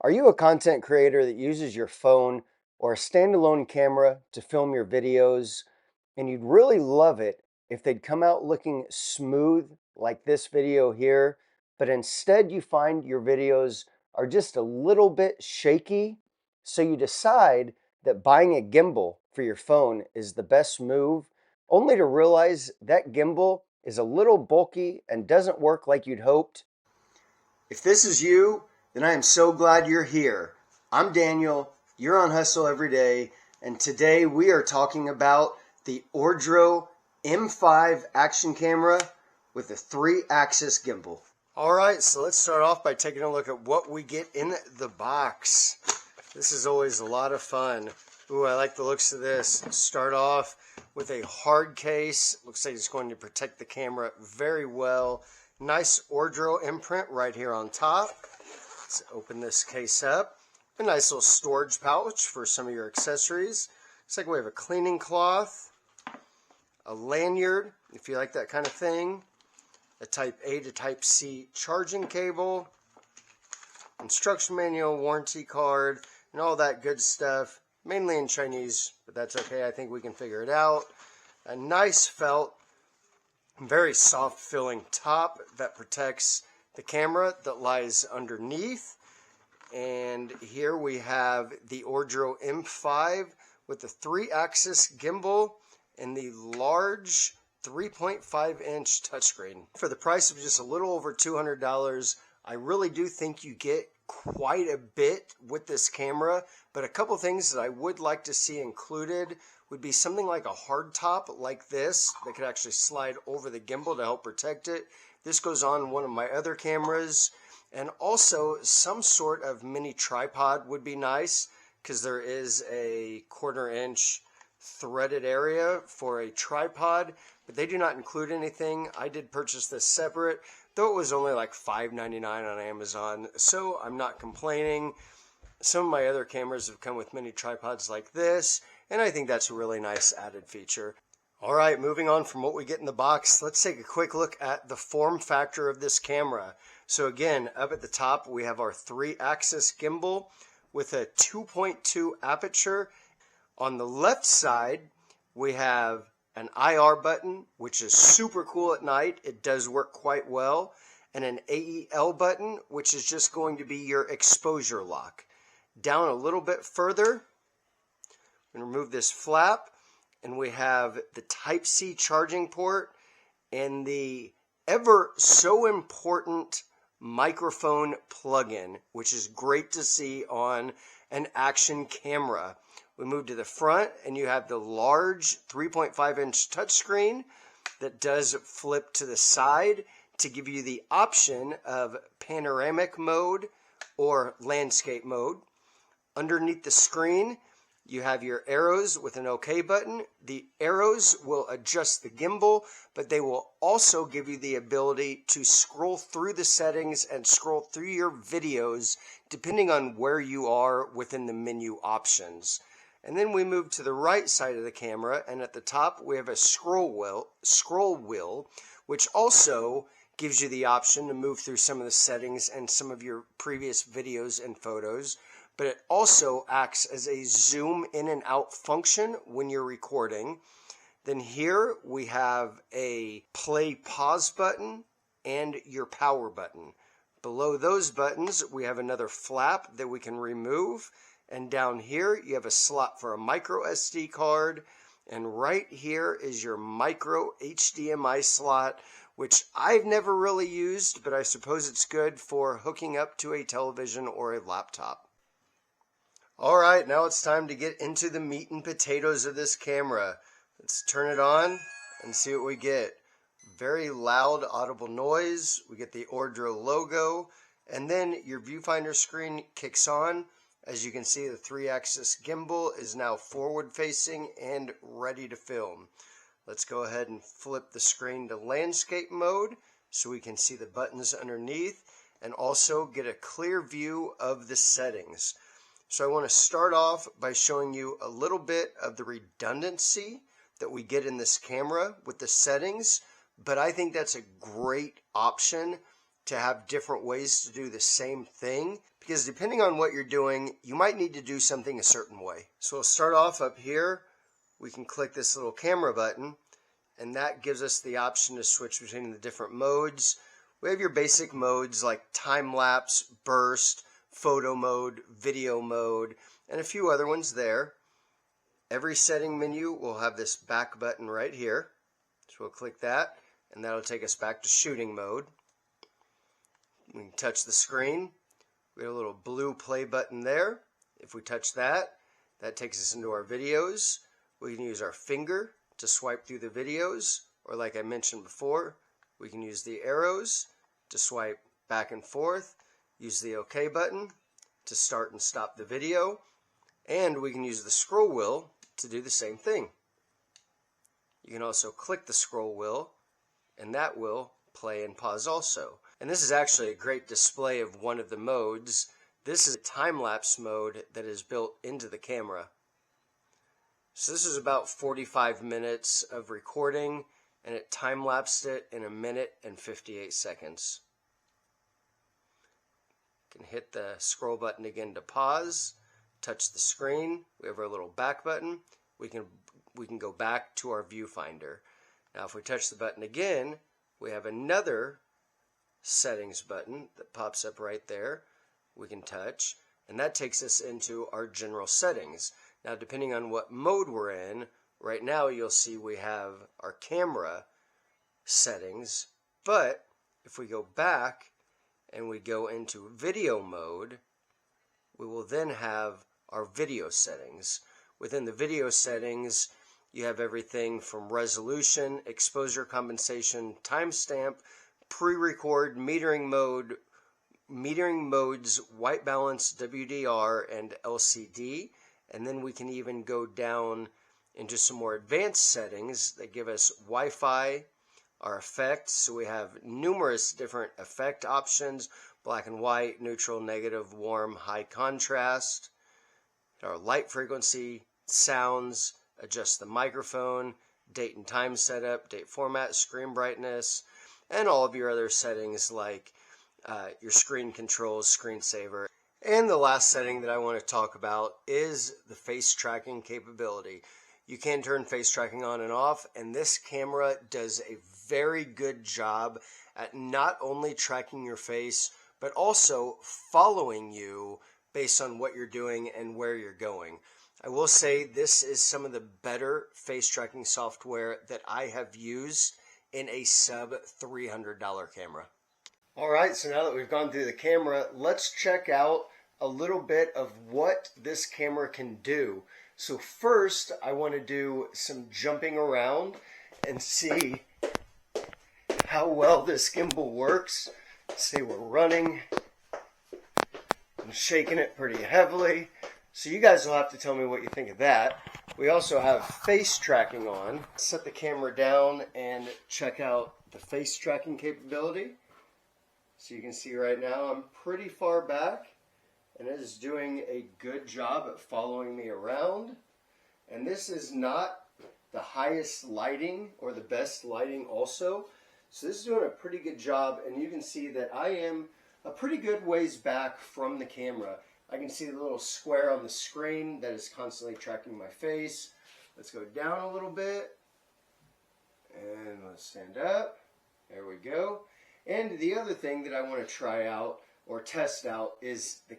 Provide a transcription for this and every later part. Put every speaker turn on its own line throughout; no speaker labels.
Are you a content creator that uses your phone or a standalone camera to film your videos, and you'd really love it if they'd come out looking smooth like this video here, but instead you find your videos are just a little bit shaky? So you decide that buying a gimbal for your phone is the best move, only to realize that gimbal is a little bulky and doesn't work like you'd hoped. If this is you, then I am so glad you're here. I'm Daniel, you're on Hustle Every Day, and today we are talking about the Ordro M5 action camera with a 3-axis gimbal. Alright, so let's start off by taking a look at what we get in the box. This is always a lot of fun. Ooh, I like the looks of this. Start off with a hard case. Looks like it's going to protect the camera very well. Nice Ordro imprint right here on top. Let's open this case up. A nice little storage pouch for some of your accessories. Looks like we have a cleaning cloth, a lanyard, if you like that kind of thing, a Type A to Type C charging cable, instruction manual, warranty card, and all that good stuff. Mainly in Chinese, but that's okay. I think we can figure it out. A nice felt, very soft filling top that protects the camera that lies underneath. And here we have the Ordro M5 with the 3-axis gimbal and the large 3.5-inch touchscreen. For the price of just a little over $200, I really do think you get quite a bit with this camera, but a couple things that I would like to see included would be something like a hard top like this that could actually slide over the gimbal to help protect it. This goes on one of my other cameras, and also some sort of mini tripod would be nice, because there is a 1/4-inch threaded area for a tripod, but they do not include anything. I did purchase this separate, though it was only like $5.99 on Amazon, so I'm not complaining. Some of my other cameras have come with mini tripods like this, and I think that's a really nice added feature. Alright, moving on from what we get in the box, let's take a quick look at the form factor of this camera. So again, up at the top we have our 3-axis gimbal with a 2.2 aperture. On the left side we have an IR button, which is super cool at night. It does work quite well. And an AEL button, which is just going to be your exposure lock. Down a little bit further, I'm going to remove this flap, and we have the Type-C charging port and the ever so important microphone plug-in, which is great to see on an action camera. We move to the front, and you have the large 3.5-inch touchscreen that does flip to the side to give you the option of panoramic mode or landscape mode. Underneath the screen, you have your arrows with an OK button. The arrows will adjust the gimbal, but they will also give you the ability to scroll through the settings and scroll through your videos depending on where you are within the menu options. And then we move to the right side of the camera, and at the top we have a scroll wheel, which also gives you the option to move through some of the settings and some of your previous videos and photos. But it also acts as a zoom in and out function when you're recording. Then here we have a play pause button and your power button. Below those buttons we have another flap that we can remove, and down here you have a slot for a micro SD card, and right here is your micro HDMI slot, which I've never really used, but I suppose it's good for hooking up to a television or a laptop. Alright, now it's time to get into the meat and potatoes of this camera. Let's turn it on and see what we get. Very loud audible noise. We get the Ordro logo, and then your viewfinder screen kicks on. As you can see, the 3-axis gimbal is now forward facing and ready to film. Let's go ahead and flip the screen to landscape mode so we can see the buttons underneath and also get a clear view of the settings. So I want to start off by showing you a little bit of the redundancy that we get in this camera with the settings, but I think that's a great option to have different ways to do the same thing, because depending on what you're doing, you might need to do something a certain way. So we'll start off up here. We can click this little camera button, and that gives us the option to switch between the different modes. We have your basic modes like time-lapse, burst, photo mode, video mode, and a few other ones there. Every setting menu will have this back button right here. So we'll click that, and that'll take us back to shooting mode. We can touch the screen. We have a little blue play button there. If we touch that, that takes us into our videos. We can use our finger to swipe through the videos, or like I mentioned before, we can use the arrows to swipe back and forth, use the OK button to start and stop the video, and we can use the scroll wheel to do the same thing. You can also click the scroll wheel, and that will play and pause also. And this is actually a great display of one of the modes. This is a time-lapse mode that is built into the camera. So this is about 45 minutes of recording, and it time-lapsed it in 1 minute and 58 seconds. You can hit the scroll button again to pause, touch the screen. We have our little back button. We can go back to our viewfinder. Now if we touch the button again, we have another settings button that pops up right there. We can touch, and that takes us into our general settings. Now depending on what mode we're in, right now you'll see we have our camera settings, but if we go back and we go into video mode, we will then have our video settings. Within the video settings, you have everything from resolution, exposure compensation, timestamp, pre-record, metering modes, white balance, WDR, and LCD. And then we can even go down into some more advanced settings that give us Wi-Fi, our effects. So we have numerous different effect options: black and white, neutral, negative, warm, high contrast. Our light frequency, sounds, adjust the microphone, date and time setup, date format, screen brightness, and all of your other settings like your screen controls, screensaver. And the last setting that I want to talk about is the face tracking capability. You can turn face tracking on and off, and this camera does a very good job at not only tracking your face, but also following you based on what you're doing and where you're going. I will say this is some of the better face tracking software that I have used in a sub $300 camera. Alright, so now that we've gone through the camera, let's check out a little bit of what this camera can do. So first, I want to do some jumping around and see how well this gimbal works. See, we're running. I'm shaking it pretty heavily. So you guys will have to tell me what you think of that. We also have face tracking on. Set the camera down and check out the face tracking capability. So you can see right now I'm pretty far back, and it is doing a good job at following me around. And this is not the highest lighting or the best lighting also. So this is doing a pretty good job, and you can see that I am a pretty good ways back from the camera. I can see the little square on the screen that is constantly tracking my face. Let's go down a little bit, and let's stand up. There we go. And the other thing that I want to try out or test out is the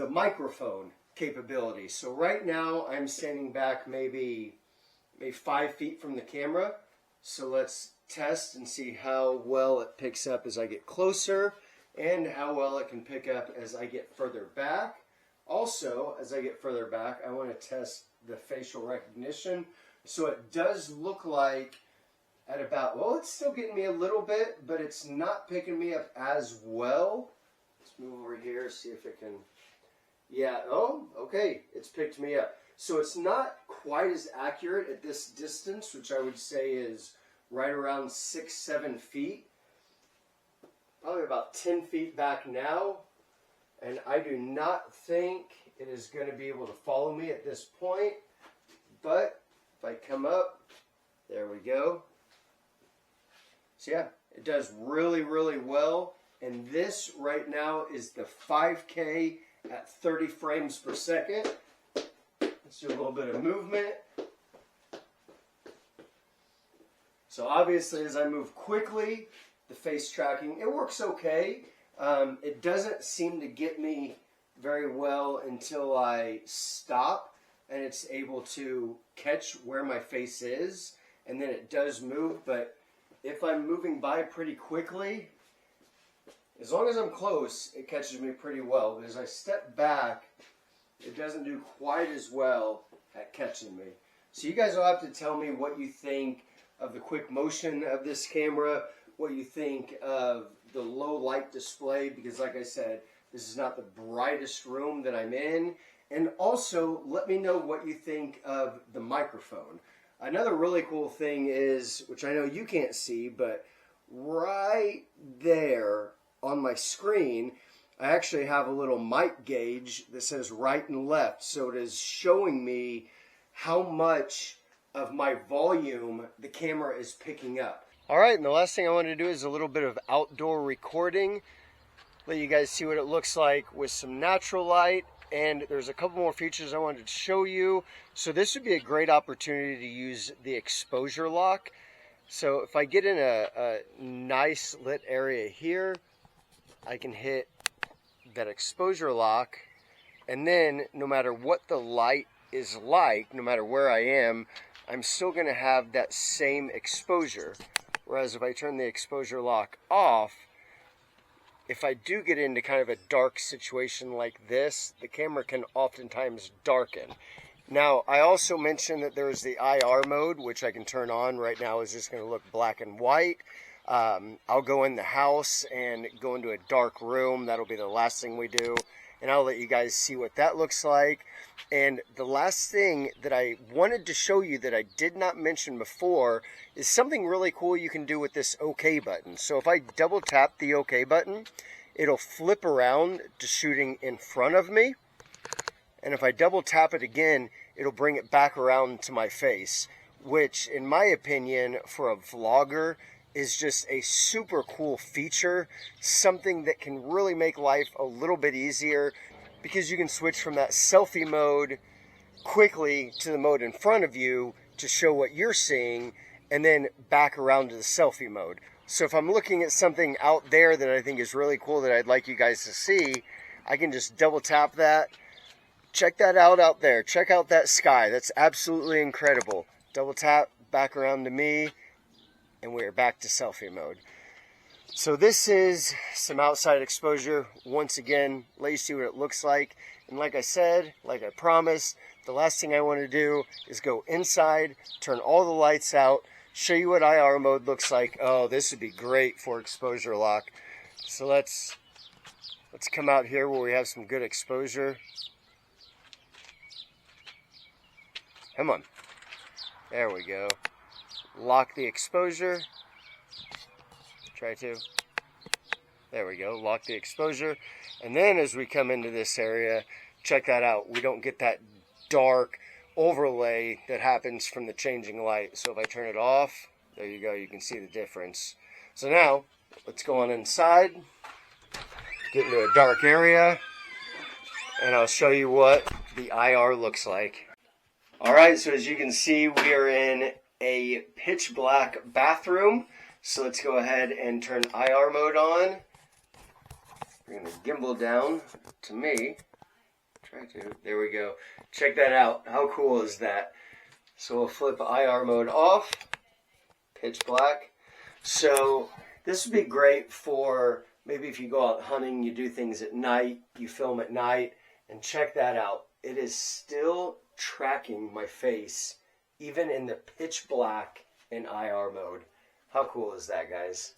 microphone capability. So right now I'm standing back maybe 5 feet from the camera. So let's test and see how well it picks up as I get closer, and how well it can pick up as I get further back. Also, as I get further back, I want to test the facial recognition. So it does look like at about, well, it's still getting me a little bit, but it's not picking me up as well. Let's move over here, see if it can, yeah, oh, okay, it's picked me up. So it's not quite as accurate at this distance, which I would say is right around 6-7 feet. Probably about 10 feet back now, and I do not think it is going to be able to follow me at this point, but if I come up, there we go. So yeah, it does really, really well And this right now is the 5K at 30 frames per second. Let's do a little bit of movement. So obviously as I move quickly, the face tracking, it works okay. It doesn't seem to get me very well until I stop and it's able to catch where my face is, and then it does move. But if I'm moving by pretty quickly, as long as I'm close, it catches me pretty well. But as I step back, it doesn't do quite as well at catching me. So you guys will have to tell me what you think of the quick motion of this camera, what you think of the low light display, because like I said, this is not the brightest room that I'm in. And also, let me know what you think of the microphone. Another really cool thing is, which I know you can't see, but right there on my screen, I actually have a little mic gauge that says right and left. So it is showing me how much of my volume the camera is picking up. All right, and the last thing I want to do is a little bit of outdoor recording. Let you guys see what it looks like with some natural light. And there's a couple more features I wanted to show you. So this would be a great opportunity to use the exposure lock. So if I get in a nice lit area here, I can hit that exposure lock, and then no matter what the light is like, no matter where I am, I'm still going to have that same exposure. Whereas if I turn the exposure lock off, if I do get into kind of a dark situation like this, the camera can oftentimes darken. Now, I also mentioned that there's the IR mode, which I can turn on. Right now is just going to look black and white. I'll go in the house and go into a dark room. That'll be the last thing we do. And I'll let you guys see what that looks like. And the last thing that I wanted to show you that I did not mention before is something really cool you can do with this OK button. So if I double tap the OK button, it'll flip around to shooting in front of me. And if I double tap it again, it'll bring it back around to my face, which in my opinion for a vlogger is just a super cool feature, something that can really make life a little bit easier, because you can switch from that selfie mode quickly to the mode in front of you to show what you're seeing, and then back around to the selfie mode. So if I'm looking at something out there that I think is really cool that I'd like you guys to see, I can just double tap that. Check that out there. Check out that sky. That's absolutely incredible. Double tap, back around to me, and we're back to selfie mode. So this is some outside exposure. Once again, let you see what it looks like. And like I said, like I promised, the last thing I want to do is go inside, turn all the lights out, show you what IR mode looks like. Oh, this would be great for exposure lock. So let's come out here where we have some good exposure. Come on. There we go. Lock the exposure. Try to. There we go. Lock the exposure. And then as we come into this area, check that out. We don't get that dark overlay that happens from the changing light. So if I turn it off, there you go. You can see the difference. So now, let's go on inside. Get into a dark area. And I'll show you what the IR looks like. Alright, so as you can see, we are in a pitch black bathroom. So let's go ahead and turn IR mode on. Bring the gimbal down to me. There we go. Check that out. How cool is that? So we'll flip IR mode off. Pitch black. So this would be great for maybe if you go out hunting, you do things at night, you film at night, and check that out. It is still tracking my face even in the pitch black in IR mode. How cool is that, guys?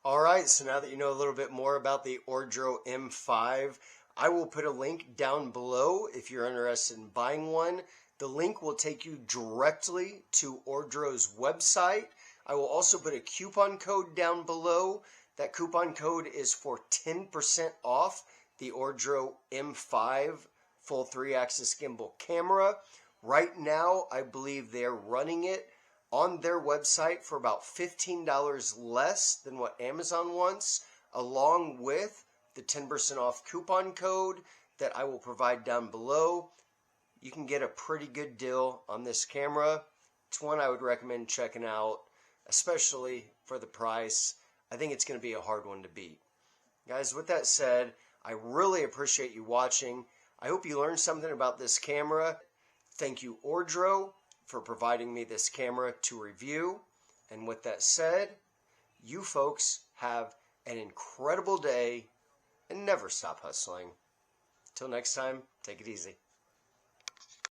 Alright, so now that you know a little bit more about the Ordro M5, I will put a link down below if you're interested in buying one. The link will take you directly to Ordro's website. I will also put a coupon code down below. That coupon code is for 10% off the Ordro M5 full 3-axis gimbal camera. Right now, I believe they're running it on their website for about $15 less than what Amazon wants. along with the 10% off coupon code that I will provide down below, you can get a pretty good deal on this camera. It's one I would recommend checking out, especially for the price. I think it's going to be a hard one to beat. Guys, with that said, I really appreciate you watching. I hope you learned something about this camera. Thank you, Ordro, for providing me this camera to review. And with that said, you folks have an incredible day and never stop hustling. Till next time, take it easy.